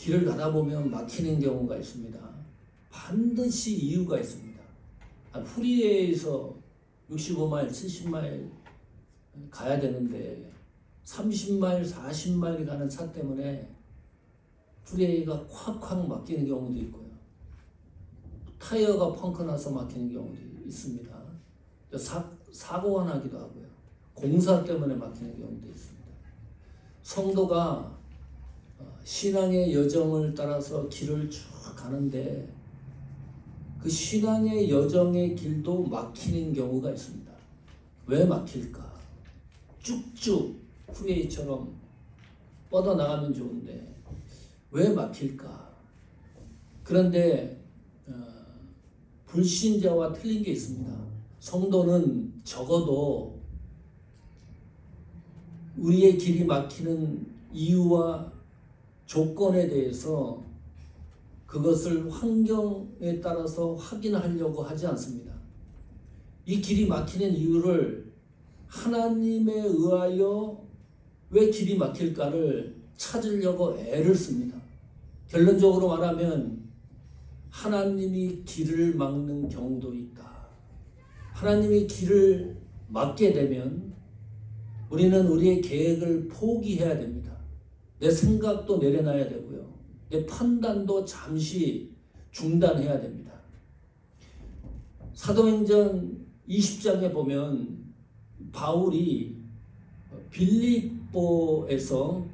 길을 가다 보면 막히는 경우가 있습니다. 반드시 이유가 있습니다. 후리에에서 65마일, 70마일 가야 되는데 30마일, 40마일 가는 차 때문에 후리에가 콱콱 막히는 경우도 있고요. 타이어가 펑크 나서 막히는 경우도 있습니다. 사고가 나기도 하고요. 공사 때문에 막히는 경우도 있습니다. 성도가 신앙의 여정을 따라서 길을 쭉 가는데 그 신앙의 여정의 길도 막히는 경우가 있습니다. 왜 막힐까? 쭉쭉 후레이처럼 뻗어나가면 좋은데 왜 막힐까? 그런데 불신자와 틀린 게 있습니다. 성도는 적어도 우리의 길이 막히는 이유와 조건에 대해서 그것을 환경에 따라서 확인하려고 하지 않습니다. 이 길이 막히는 이유를 하나님에 의하여 왜 길이 막힐까를 찾으려고 애를 씁니다. 결론적으로 말하면 하나님이 길을 막는 경우도 있다. 하나님이 길을 막게 되면 우리는 우리의 계획을 포기해야 됩니다. 내 생각도 내려놔야 되고요. 내 판단도 잠시 중단해야 됩니다. 사도행전 20장에 보면 바울이 빌립보에서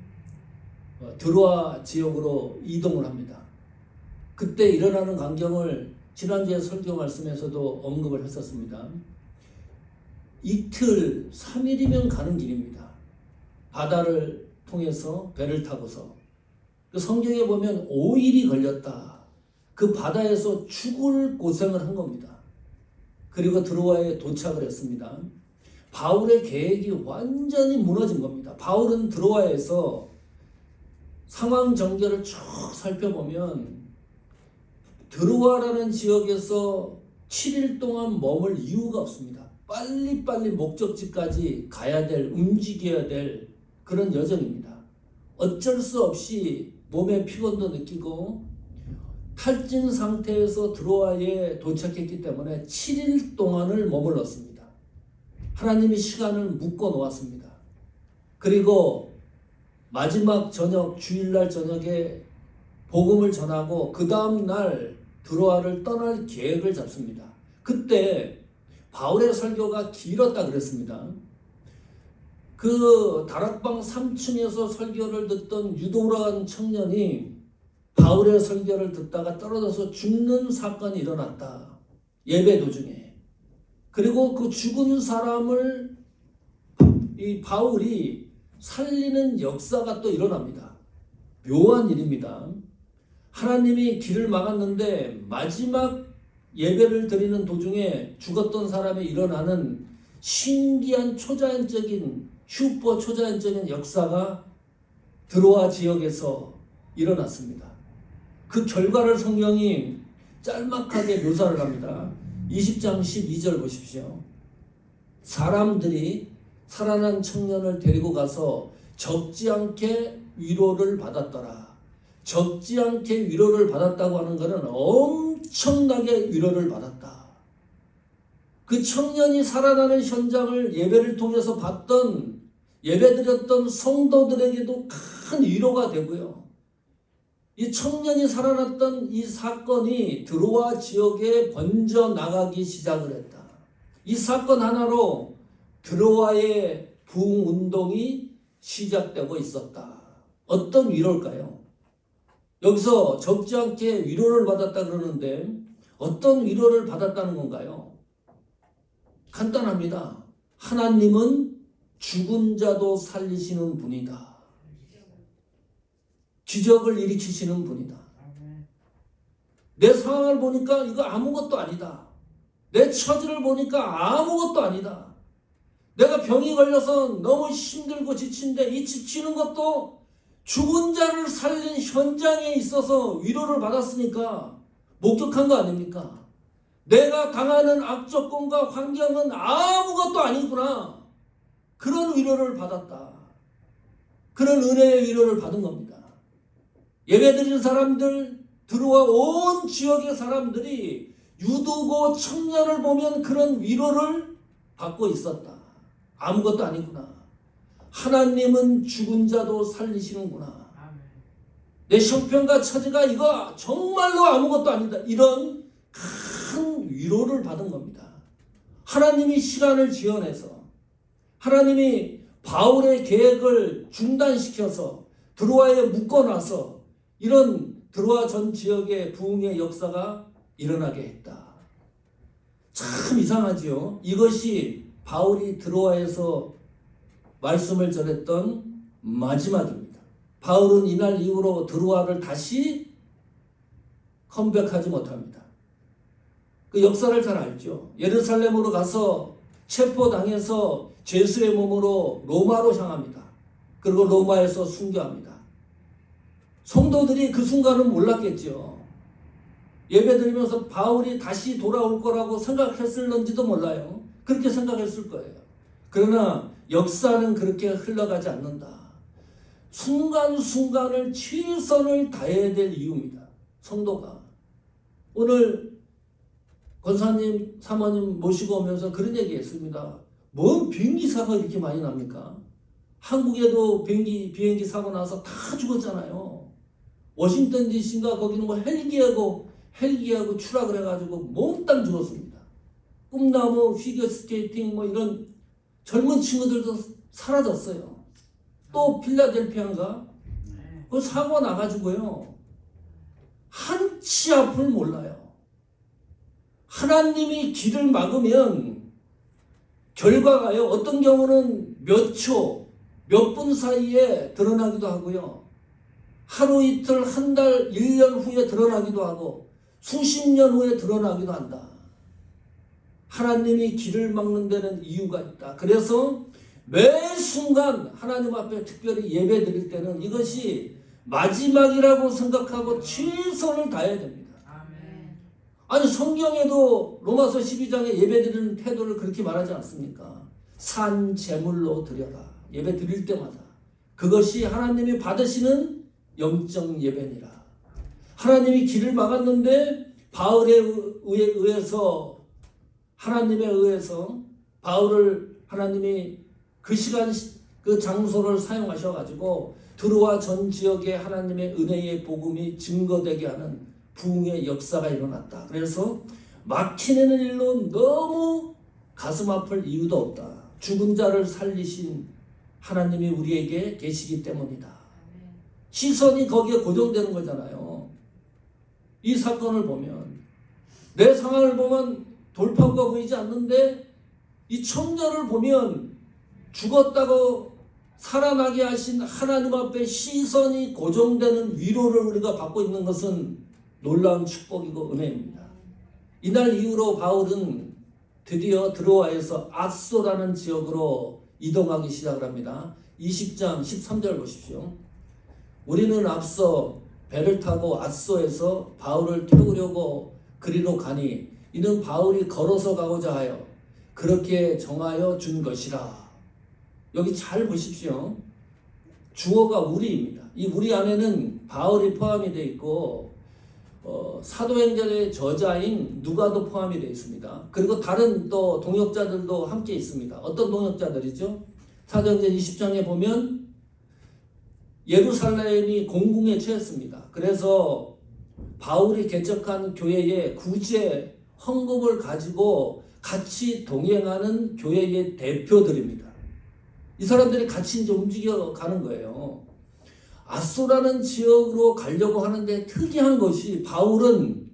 드로아 지역으로 이동을 합니다. 그때 일어나는 광경을 지난주에 설교 말씀에서도 언급을 했었습니다. 이틀, 3일이면 가는 길입니다. 바다를 통해서 배를 타고서. 그 성경에 보면 5일이 걸렸다. 그 바다에서 죽을 고생을 한 겁니다. 그리고 드로아에 도착을 했습니다. 바울의 계획이 완전히 무너진 겁니다. 바울은 드로아에서 상황 전개를 쭉 살펴보면 드로아라는 지역에서 7일 동안 머물 이유가 없습니다. 빨리빨리 목적지까지 가야 될, 움직여야 될 그런 여정입니다. 어쩔 수 없이 몸의 피곤도 느끼고 탈진 상태에서 드로아에 도착했기 때문에 7일 동안을 머물렀습니다. 하나님이 시간을 묶어 놓았습니다. 그리고 마지막 저녁, 주일날 저녁에 복음을 전하고 그 다음 날 드로아를 떠날 계획을 잡습니다. 그때 바울의 설교가 길었다 그랬습니다. 그 다락방 3층에서 설교를 듣던 유도란 청년이 바울의 설교를 듣다가 떨어져서 죽는 사건이 일어났다. 예배 도중에. 그리고 그 죽은 사람을 이 바울이 살리는 역사가 또 일어납니다. 묘한 일입니다. 하나님이 길을 막았는데 마지막 예배를 드리는 도중에 죽었던 사람이 일어나는 신기한 초자연적인 슈퍼 초자연적인 역사가 드로아 지역에서 일어났습니다. 그 결과를 성경이 짤막하게 묘사를 합니다. 20장 12절 보십시오. 사람들이 살아난 청년을 데리고 가서 적지 않게 위로를 받았더라. 적지 않게 위로를 받았다고 하는 것은 엄청나게 위로를 받았다. 그 청년이 살아나는 현장을 예배를 통해서 봤던 예배드렸던 성도들에게도 큰 위로가 되고요. 이 청년이 살아났던 이 사건이 드로아 지역에 번져나가기 시작을 했다. 이 사건 하나로 드로아의 부흥운동이 시작되고 있었다. 어떤 위로일까요? 여기서 적지 않게 위로를 받았다 그러는데 어떤 위로를 받았다는 건가요? 간단합니다. 하나님은 죽은 자도 살리시는 분이다. 기적을 일으키시는 분이다. 내 상황을 보니까 이거 아무것도 아니다. 내 처지를 보니까 아무것도 아니다. 내가 병이 걸려서 너무 힘들고 지친데 이 지치는 것도 죽은 자를 살린 현장에 있어서 위로를 받았으니까 목격한 거 아닙니까? 내가 당하는 악조건과 환경은 아무것도 아니구나. 그런 위로를 받았다. 그런 은혜의 위로를 받은 겁니다. 예배드리는 사람들, 들어와 온 지역의 사람들이 유두고 청년을 보면 그런 위로를 받고 있었다. 아무것도 아니구나. 하나님은 죽은 자도 살리시는구나. 내 형편과 처지가 이거 정말로 아무것도 아니다. 이런 큰 위로를 받은 겁니다. 하나님이 시간을 지연해서, 하나님이 바울의 계획을 중단시켜서 드로아에 묶어놔서 이런 드로아 전 지역의 부흥의 역사가 일어나게 했다. 참 이상하지요. 이것이 바울이 드로아에서 말씀을 전했던 마지막입니다. 바울은 이날 이후로 드로아를 다시 컴백하지 못합니다. 그 역사를 잘 알죠. 예루살렘으로 가서 체포당해서 죄수의 몸으로 로마로 향합니다. 그리고 로마에서 순교합니다. 성도들이 그 순간은 몰랐겠죠. 예배드리면서 바울이 다시 돌아올 거라고 생각했을런지도 몰라요. 그렇게 생각했을 거예요. 그러나 역사는 그렇게 흘러가지 않는다. 순간순간을 최선을 다해야 될 이유입니다. 성도가. 오늘 권사님, 사모님 모시고 오면서 그런 얘기 했습니다. 뭔 비행기 사고가 이렇게 많이 납니까? 한국에도 비행기 사고 나서 다 죽었잖아요. 워싱턴 DC인가 거기는 뭐 헬기하고 추락을 해가지고 몽땅 죽었습니다. 꿈나무, 피겨스케이팅 뭐 이런 젊은 친구들도 사라졌어요. 또 필라델피아인가? 그 사고 나가지고요. 한치 앞을 몰라요. 하나님이 길을 막으면 결과가요. 어떤 경우는 몇 초, 몇 분 사이에 드러나기도 하고요. 하루 이틀, 한 달, 1년 후에 드러나기도 하고 수십 년 후에 드러나기도 한다. 하나님이 길을 막는 데는 이유가 있다. 그래서 매 순간 하나님 앞에 특별히 예배 드릴 때는 이것이 마지막이라고 생각하고 최선을 다해야 됩니다. 아니 성경에도 로마서 12장에 예배 드리는 태도를 그렇게 말하지 않습니까? 산 제물로 드려라. 예배 드릴 때마다. 그것이 하나님이 받으시는 영적 예배니라. 하나님이 길을 막았는데 바울에 의해서 하나님에 의해서 바울을 하나님이 그 시간 그 장소를 사용하셔가지고 드로아 전 지역에 하나님의 은혜의 복음이 증거되게 하는 부흥의 역사가 일어났다. 그래서 막히는 일로 너무 가슴 아플 이유도 없다. 죽은 자를 살리신 하나님이 우리에게 계시기 때문이다. 시선이 거기에 고정되는 거잖아요. 이 사건을 보면 내 상황을 보면 돌파구가 보이지 않는데 이 청년을 보면 죽었다고 살아나게 하신 하나님 앞에 시선이 고정되는 위로를 우리가 받고 있는 것은 놀라운 축복이고 은혜입니다. 이날 이후로 바울은 드디어 드로아에서 앗소라는 지역으로 이동하기 시작을 합니다. 20장 13절 보십시오. 우리는 앞서 배를 타고 앗소에서 바울을 태우려고 그리로 가니 이는 바울이 걸어서 가고자 하여 그렇게 정하여 준 것이라. 여기 잘 보십시오. 주어가 우리입니다. 이 우리 안에는 바울이 포함이 되어 있고 사도행전의 저자인 누가도 포함이 되어 있습니다. 그리고 다른 또 동역자들도 함께 있습니다. 어떤 동역자들이죠? 사도행전 20장에 보면 예루살렘이 공궁에 처했습니다. 그래서 바울이 개척한 교회의 구제 헌금을 가지고 같이 동행하는 교회의 대표들입니다. 이 사람들이 같이 이제 움직여 가는 거예요. 앗소라는 지역으로 가려고 하는데 특이한 것이 바울은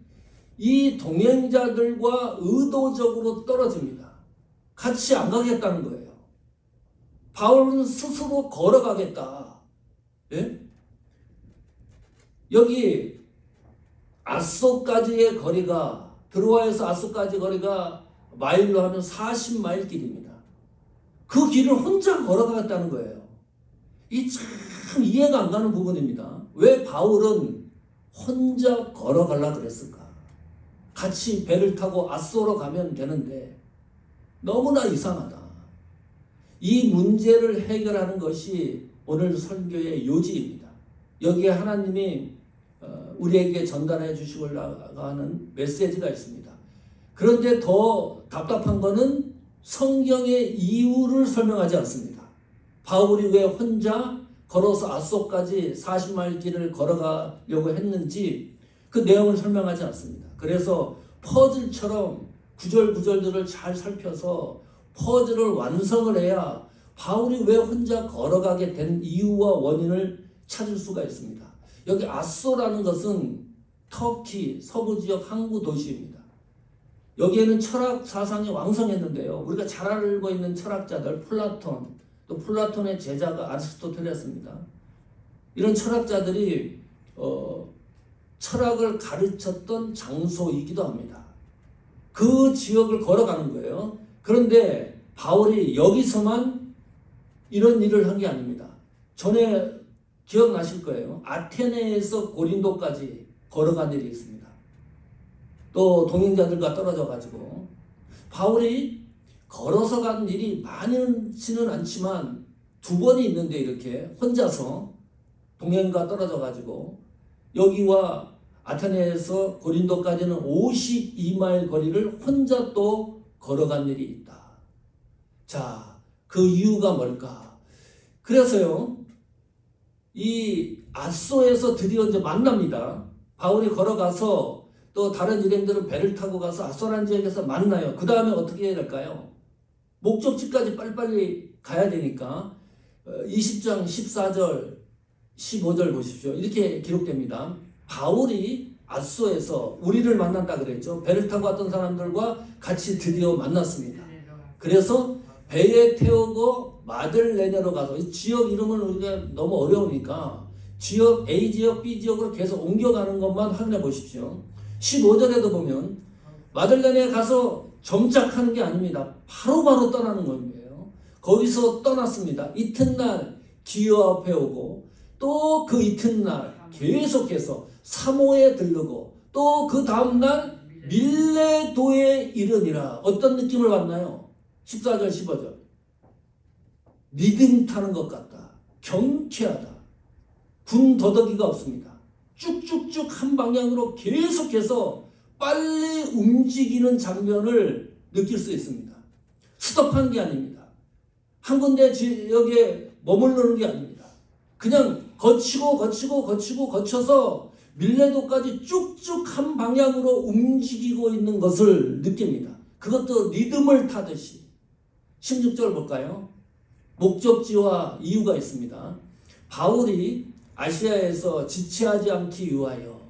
이 동행자들과 의도적으로 떨어집니다. 같이 안 가겠다는 거예요. 바울은 스스로 걸어가겠다. 예? 여기 앗소까지의 거리가 드로아에서 앗소까지 거리가 마일로 하면 40마일 길입니다. 그 길을 혼자 걸어가겠다는 거예요. 이 참 이해가 안 가는 부분입니다. 왜 바울은 혼자 걸어가려고 그랬을까? 같이 배를 타고 앗소로 가면 되는데 너무나 이상하다. 이 문제를 해결하는 것이 오늘 설교의 요지입니다. 여기에 하나님이 우리에게 전달해 주시려고 하는 메시지가 있습니다. 그런데 더 답답한 거는 성경의 이유를 설명하지 않습니다. 바울이 왜 혼자 걸어서 앗소까지 40마일 길을 걸어가려고 했는지 그 내용을 설명하지 않습니다. 그래서 퍼즐처럼 구절구절들을 잘 살펴서 퍼즐을 완성을 해야 바울이 왜 혼자 걸어가게 된 이유와 원인을 찾을 수가 있습니다. 여기 앗소라는 것은 터키 서부 지역 항구 도시입니다. 여기에는 철학 사상이 왕성했는데요. 우리가 잘 알고 있는 철학자들 플라톤, 또 플라톤의 제자가 아리스토텔레스입니다. 이런 철학자들이 철학을 가르쳤던 장소이기도 합니다. 그 지역을 걸어가는 거예요. 그런데 바울이 여기서만 이런 일을 한 게 아닙니다. 전에 기억나실 거예요. 아테네에서 고린도까지 걸어간 일이 있습니다. 또 동행자들과 떨어져 가지고 바울이 걸어서 간 일이 많지는 않지만 2번이 있는데 이렇게 혼자서 동행과 떨어져 가지고 여기와 아테네에서 고린도까지는 52마일 거리를 혼자 또 걸어간 일이 있다. 자, 그 이유가 뭘까? 그래서요, 이 앗소에서 드디어 이제 만납니다. 바울이 걸어가서 또 다른 일행들은 배를 타고 가서 앗소라는 지역에서 만나요. 그 다음에 어떻게 해야 될까요? 목적지까지 빨리빨리 가야 되니까 20장 14절 15절 보십시오. 이렇게 기록됩니다. 바울이 앗소에서 우리를 만난다 그랬죠. 배를 타고 왔던 사람들과 같이 드디어 만났습니다. 그래서 배에 태우고 마들레네로 가서, 이 지역 이름은 우리가 너무 어려우니까 지역 A 지역 B 지역으로 계속 옮겨가는 것만 확인해 보십시오. 15절에도 보면 마들레네에 가서 정착하는 게 아닙니다. 바로바로 떠나는 거예요. 거기서 떠났습니다. 이튿날 기어 앞에 오고 또 그 이튿날 계속해서 사모에 들르고 또 그 다음날 밀레도에 이르니라. 어떤 느낌을 받나요? 14절 15절. 리듬 타는 것 같다. 경쾌하다. 군더더기가 없습니다. 쭉쭉쭉 한 방향으로 계속해서 빨리 움직이는 장면을 느낄 수 있습니다. 스톱하는 게 아닙니다. 한 군데 지역에 머무르는 게 아닙니다. 그냥 거쳐서 밀레도까지 쭉쭉 한 방향으로 움직이고 있는 것을 느낍니다. 그것도 리듬을 타듯이. 16절 볼까요? 목적지와 이유가 있습니다. 바울이 아시아에서 지체하지 않기 위하여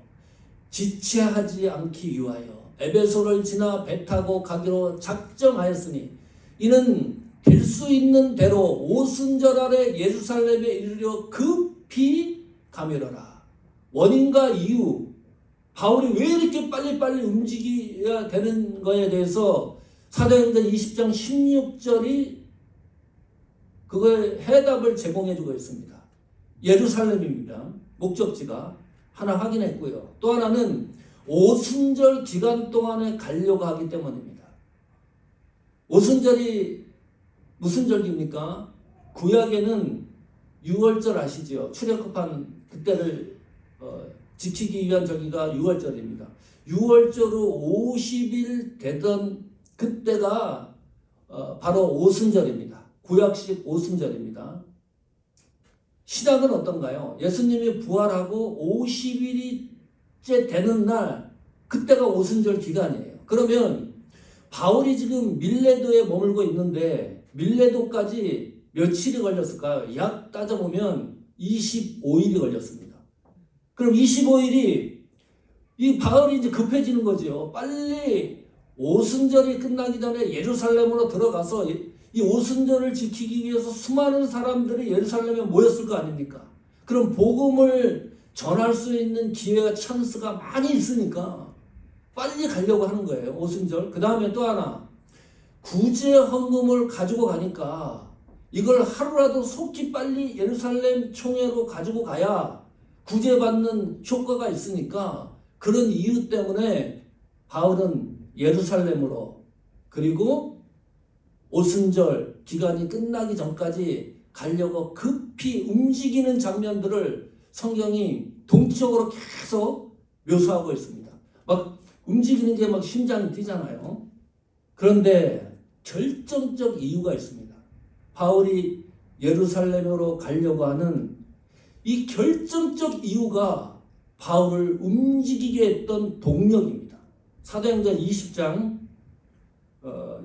에베소를 지나 배 타고 가기로 작정하였으니 이는 될 수 있는 대로 오순절 아래 예루살렘에 이르려 급히 가밀어라. 원인과 이유, 바울이 왜 이렇게 빨리빨리 움직여야 되는 거에 대해서 사도행전 20장 16절이 그거에 해답을 제공해주고 있습니다. 예루살렘입니다. 목적지가 하나 확인했고요. 또 하나는 오순절 기간 동안에 가려고 하기 때문입니다. 오순절이 무슨 절기입니까? 구약에는 6월절 아시죠? 출애굽한 그때를 지키기 위한 절기가 6월절입니다. 6월절로 50일 되던 그때가 바로 오순절입니다. 구약식 오순절입니다. 신약은 어떤가요? 예수님이 부활하고 50일째 되는 날, 그때가 오순절 기간이에요. 그러면 바울이 지금 밀레도에 머물고 있는데 밀레도까지 며칠이 걸렸을까요? 약 따져보면 25일이 걸렸습니다. 그럼 25일이 이 바울이 이제 급해지는 거죠. 빨리 오순절이 끝나기 전에 예루살렘으로 들어가서 이 오순절을 지키기 위해서 수많은 사람들이 예루살렘에 모였을 거 아닙니까? 그럼 복음을 전할 수 있는 기회가 찬스가 많이 있으니까 빨리 가려고 하는 거예요. 오순절. 그 다음에 또 하나, 구제 헌금을 가지고 가니까 이걸 하루라도 속히 빨리 예루살렘 총회로 가지고 가야 구제받는 효과가 있으니까 그런 이유 때문에 바울은 예루살렘으로, 그리고 오순절 기간이 끝나기 전까지 가려고 급히 움직이는 장면들을 성경이 동기적으로 계속 묘사하고 있습니다. 막 움직이는 게 막 심장이 뛰잖아요. 그런데 결정적 이유가 있습니다. 바울이 예루살렘으로 가려고 하는 이 결정적 이유가 바울을 움직이게 했던 동력입니다. 사도행전 20장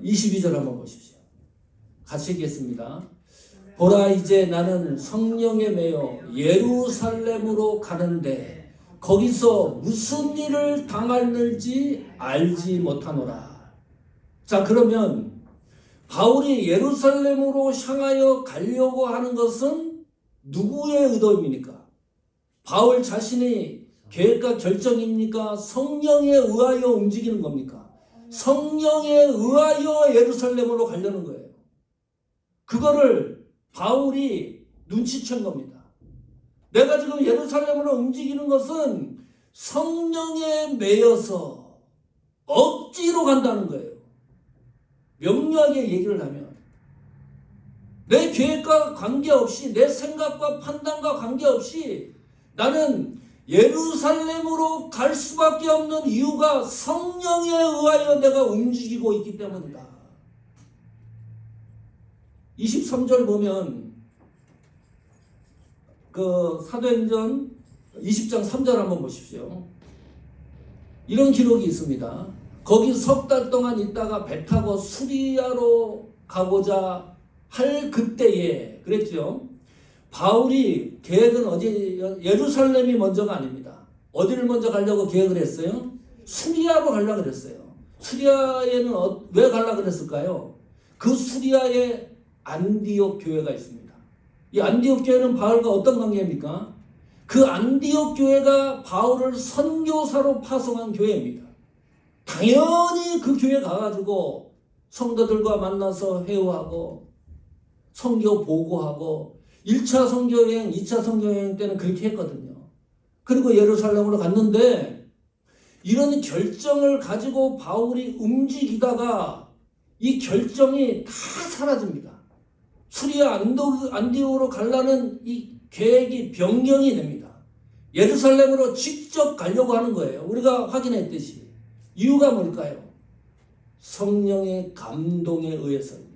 22절 한번 보십시오. 같이 읽겠습니다. 보라, 이제 나는 성령에 매여 예루살렘으로 가는데 거기서 무슨 일을 당할는지 알지 못하노라. 자, 그러면 바울이 예루살렘으로 향하여 가려고 하는 것은 누구의 의도입니까? 바울 자신의 계획과 결정입니까? 성령에 의하여 움직이는 겁니까? 성령에 의하여 예루살렘으로 가려는 거예요. 그거를 바울이 눈치챈 겁니다. 내가 지금 예루살렘으로 움직이는 것은 성령에 매여서 억지로 간다는 거예요. 명료하게 얘기를 하면 내 계획과 관계없이, 내 생각과 판단과 관계없이 나는 예루살렘으로 갈 수밖에 없는 이유가 성령에 의하여 내가 움직이고 있기 때문이다. 23절 보면 그 사도행전 20장 3절 한번 보십시오. 이런 기록이 있습니다. 거기 석 달 동안 있다가 배 타고 수리아로 가고자 할 그때에, 그랬죠. 바울이 계획은 어디, 예루살렘이 먼저가 아닙니다. 어디를 먼저 가려고 계획을 했어요? 수리아로 가려고 그랬어요. 수리아에는 왜 가려고 그랬을까요? 그 수리아에 안디옥 교회가 있습니다. 이 안디옥 교회는 바울과 어떤 관계입니까? 그 안디옥 교회가 바울을 선교사로 파송한 교회입니다. 당연히 그 교회 가가지고 성도들과 만나서 회우하고 선교 보고하고 1차 선교여행, 2차 선교여행 때는 그렇게 했거든요. 그리고 예루살렘으로 갔는데 이런 결정을 가지고 바울이 움직이다가 이 결정이 다 사라집니다. 수리아 안디옥으로 가려는 이 계획이 변경이 됩니다. 예루살렘으로 직접 가려고 하는 거예요. 우리가 확인했듯이. 이유가 뭘까요? 성령의 감동에 의해서입니다.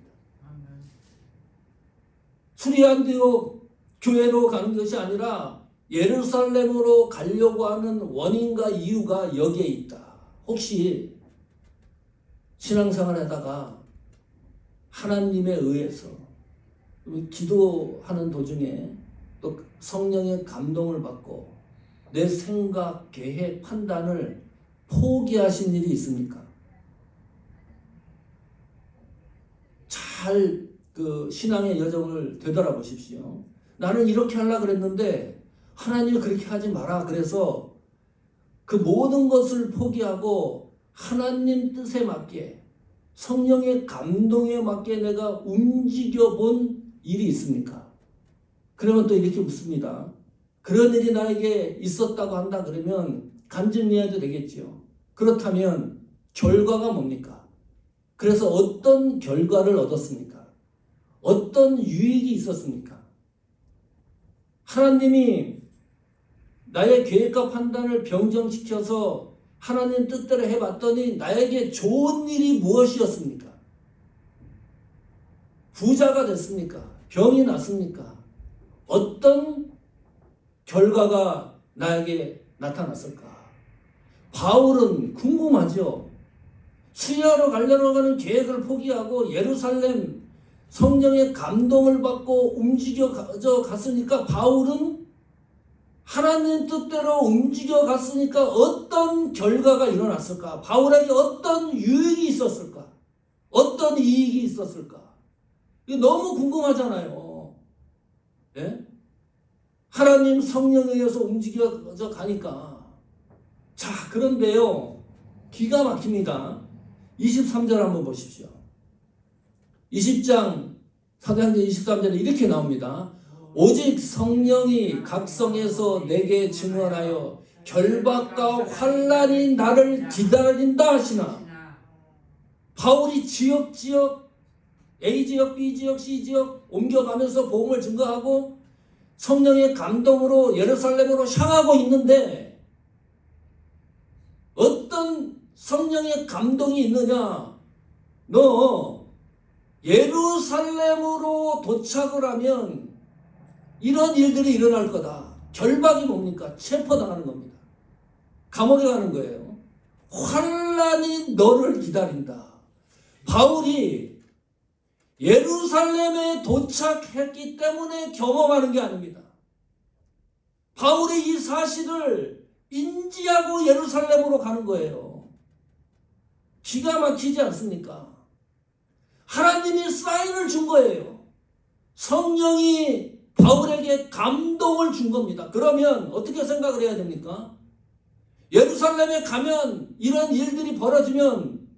수리아 안디옥 교회로 가는 것이 아니라 예루살렘으로 가려고 하는 원인과 이유가 여기에 있다. 혹시 신앙생활 하다가 하나님에 의해서 기도하는 도중에 또 성령의 감동을 받고 내 생각, 계획, 판단을 포기하신 일이 있습니까? 잘 그 신앙의 여정을 되돌아보십시오. 나는 이렇게 하려고 그랬는데 하나님이 그렇게 하지 마라. 그래서 그 모든 것을 포기하고 하나님 뜻에 맞게, 성령의 감동에 맞게 내가 움직여 본 일이 있습니까? 그러면 또 이렇게 묻습니다. 그런 일이 나에게 있었다고 한다 그러면 간증해도 되겠죠. 그렇다면 결과가 뭡니까? 그래서 어떤 결과를 얻었습니까? 어떤 유익이 있었습니까? 하나님이 나의 계획과 판단을 변경시켜서 하나님 뜻대로 해봤더니 나에게 좋은 일이 무엇이었습니까? 부자가 됐습니까? 병이 났습니까? 어떤 결과가 나에게 나타났을까? 바울은 궁금하죠. 수리아로 가려고 하는 계획을 포기하고 예루살렘 성령의 감동을 받고 움직여 갔으니까 바울은 하나님 뜻대로 움직여 갔으니까 어떤 결과가 일어났을까? 바울에게 어떤 유익이 있었을까? 어떤 이익이 있었을까? 이거 너무 궁금하잖아요. 네? 하나님 성령에 의해서 움직여 가니까. 자, 그런데요, 기가 막힙니다. 23절 한번 보십시오. 20장 사도행전 23절에 이렇게 나옵니다. 오직 성령이 각성에서 내게 증언하여 결박과 환난이 나를 기다린다 하시나. 바울이 지역 A지역, B지역, C지역 옮겨가면서 복음을 증거하고 성령의 감동으로 예루살렘으로 향하고 있는데 성령의 감동이 있느냐? 너 예루살렘으로 도착을 하면 이런 일들이 일어날 거다. 결박이 뭡니까? 체포당하는 겁니다. 감옥에 가는 거예요. 환란이 너를 기다린다. 바울이 예루살렘에 도착했기 때문에 경험하는 게 아닙니다. 바울이 이 사실을 인지하고 예루살렘으로 가는 거예요. 기가 막히지 않습니까? 하나님이 사인을 준 거예요. 성령이 바울에게 감동을 준 겁니다. 그러면 어떻게 생각을 해야 됩니까? 예루살렘에 가면 이런 일들이 벌어지면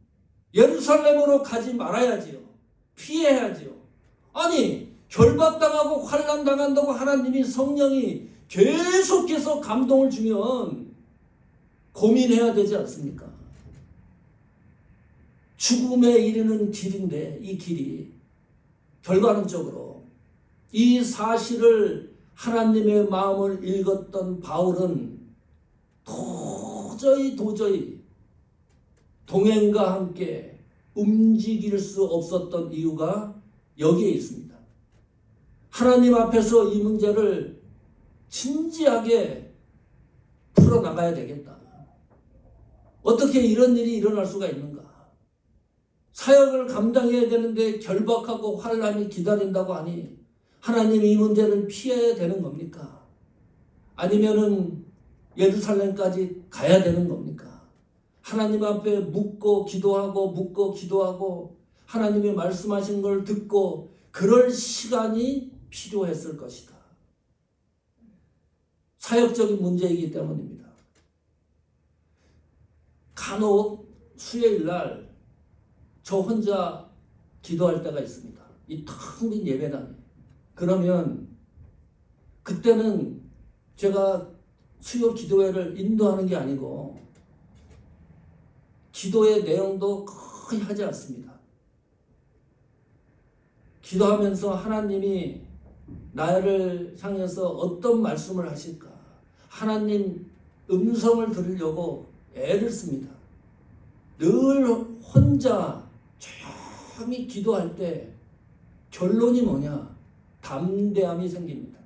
예루살렘으로 가지 말아야지요. 피해야지요. 아니, 결박당하고 환난당한다고 하나님이 성령이 계속해서 감동을 주면 고민해야 되지 않습니까? 죽음에 이르는 길인데 이 길이 결과론적으로 이 사실을 하나님의 마음을 읽었던 바울은 도저히 동행과 함께 움직일 수 없었던 이유가 여기에 있습니다. 하나님 앞에서 이 문제를 진지하게 풀어나가야 되겠다. 어떻게 이런 일이 일어날 수가 있는가? 사역을 감당해야 되는데 결박하고 환란이 기다린다고 하니 하나님이 이 문제를 피해야 되는 겁니까? 아니면은 예루살렘까지 가야 되는 겁니까? 하나님 앞에 묻고 기도하고 하나님이 말씀하신 걸 듣고 그럴 시간이 필요했을 것이다. 사역적인 문제이기 때문입니다. 간혹 수요일 날 저 혼자 기도할 때가 있습니다. 이 텅 빈 예배당에. 그러면 그때는 제가 수요 기도회를 인도하는 게 아니고 기도의 내용도 거의 하지 않습니다. 기도하면서 하나님이 나를 향해서 어떤 말씀을 하실까? 하나님 음성을 들으려고 애를 씁니다. 늘 혼자 조용히 기도할 때 결론이 뭐냐? 담대함이 생깁니다.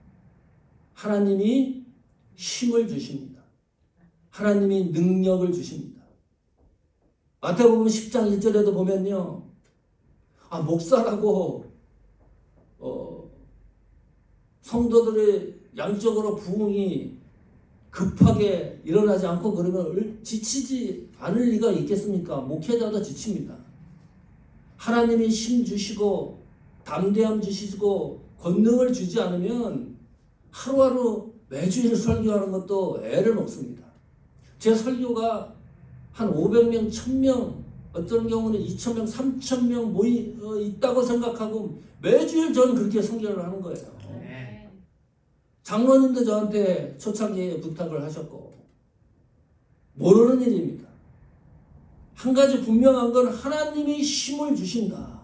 하나님이 힘을 주십니다. 하나님이 능력을 주십니다. 마태복음 10장 1절에도 보면요. 목사라고 성도들의 양적으로 부흥이 급하게 일어나지 않고 그러면 지치지 않을 리가 있겠습니까? 목회자도 지칩니다. 하나님이 힘 주시고 담대함 주시고 권능을 주지 않으면 하루하루 매주일 설교하는 것도 애를 먹습니다. 제 설교가 한 500명, 1000명, 어떤 경우는 2000명, 3000명 있다고 생각하고 매주일 저는 그렇게 설교를 하는 거예요. 장로님도 저한테 초창기에 부탁을 하셨고 모르는 일입니다. 한 가지 분명한 건 하나님이 힘을 주신다.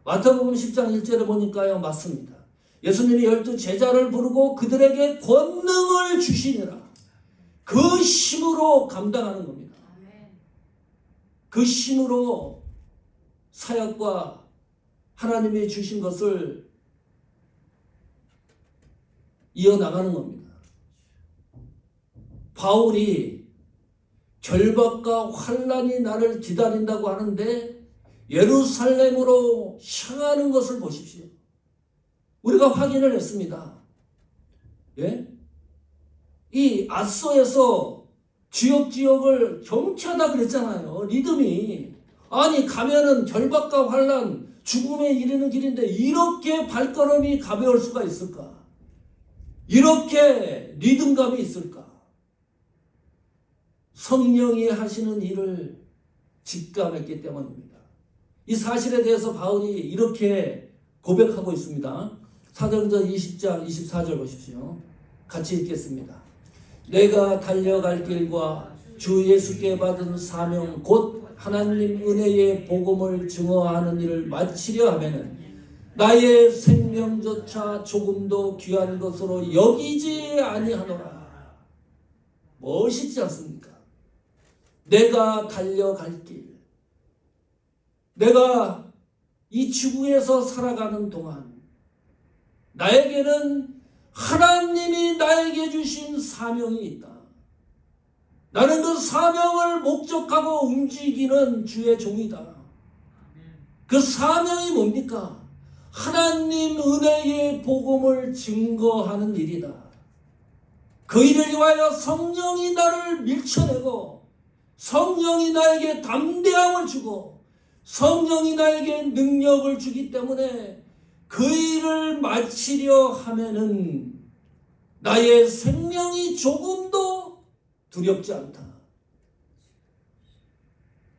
마태복음 10장 1절에 보니까요. 맞습니다. 예수님이 12 제자를 부르고 그들에게 권능을 주시니라. 그 힘으로 감당하는 겁니다. 그 힘으로 사역과 하나님이 주신 것을 이어나가는 겁니다. 바울이 결박과 환란이 나를 기다린다고 하는데 예루살렘으로 향하는 것을 보십시오. 우리가 확인을 했습니다. 예? 이 아소에서 지역을 경쾌하다 그랬잖아요. 리듬이. 아니 가면은 결박과 환란, 죽음에 이르는 길인데 이렇게 발걸음이 가벼울 수가 있을까? 이렇게 리듬감이 있을까? 성령이 하시는 일을 직감했기 때문입니다. 이 사실에 대해서 바울이 이렇게 고백하고 있습니다. 사도행전 20장 24절 보십시오. 같이 읽겠습니다. 내가 달려갈 길과 주 예수께 받은 사명 곧 하나님 은혜의 복음을 증거하는 일을 마치려 하면은 나의 생명조차 조금도 귀한 것으로 여기지 아니하노라. 멋있지 않습니까? 내가 달려갈 길, 내가 이 지구에서 살아가는 동안 나에게는 하나님이 나에게 주신 사명이 있다. 나는 그 사명을 목적하고 움직이는 주의 종이다. 그 사명이 뭡니까? 하나님 은혜의 복음을 증거하는 일이다. 그 일을 위하여 성령이 나를 밀쳐내고 성령이 나에게 담대함을 주고 성령이 나에게 능력을 주기 때문에 그 일을 마치려 하면은 나의 생명이 조금도 두렵지 않다.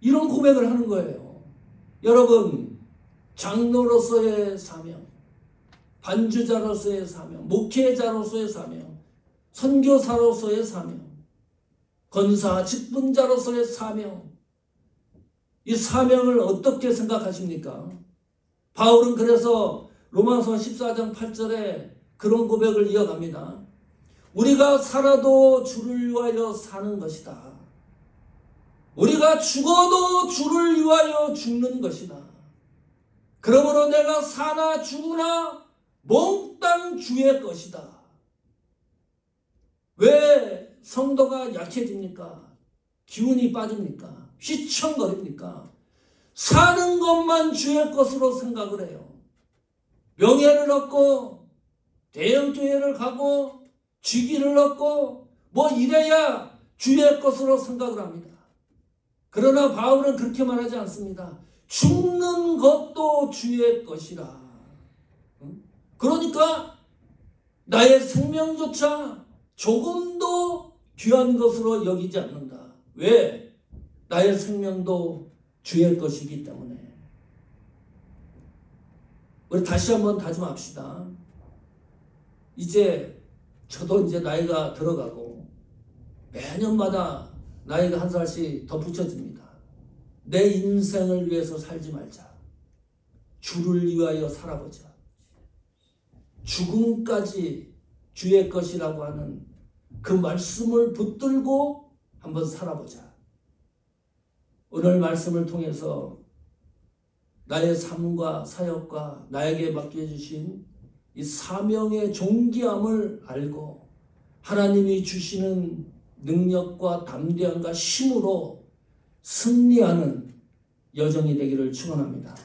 이런 고백을 하는 거예요. 여러분, 장로로서의 사명, 반주자로서의 사명, 목회자로서의 사명, 선교사로서의 사명, 권사, 직분자로서의 사명, 이 사명을 어떻게 생각하십니까? 바울은 그래서 로마서 14장 8절에 그런 고백을 이어갑니다. 우리가 살아도 주를 위하여 사는 것이다. 우리가 죽어도 주를 위하여 죽는 것이다. 그러므로 내가 사나 죽으나 몽땅 주의 것이다. 왜 성도가 약해집니까? 기운이 빠집니까? 휘청거립니까? 사는 것만 주의 것으로 생각을 해요. 명예를 얻고 대형교회를 가고 직위를 얻고 뭐 이래야 주의 것으로 생각을 합니다. 그러나 바울은 그렇게 말하지 않습니다. 죽는 것도 주의 것이라. 그러니까 나의 생명조차 조금도 귀한 것으로 여기지 않는다. 왜? 나의 생명도 주의 것이기 때문에. 우리 다시 한번 다짐합시다. 저도 이제 나이가 들어가고 매년마다 나이가 한 살씩 더 붙여집니다. 내 인생을 위해서 살지 말자. 주를 위하여 살아보자. 죽음까지 주의 것이라고 하는 그 말씀을 붙들고 한번 살아보자. 오늘 말씀을 통해서 나의 삶과 사역과 나에게 맡겨주신 이 사명의 존귀함을 알고 하나님이 주시는 능력과 담대함과 힘으로 승리하는 여정이 되기를 축원합니다.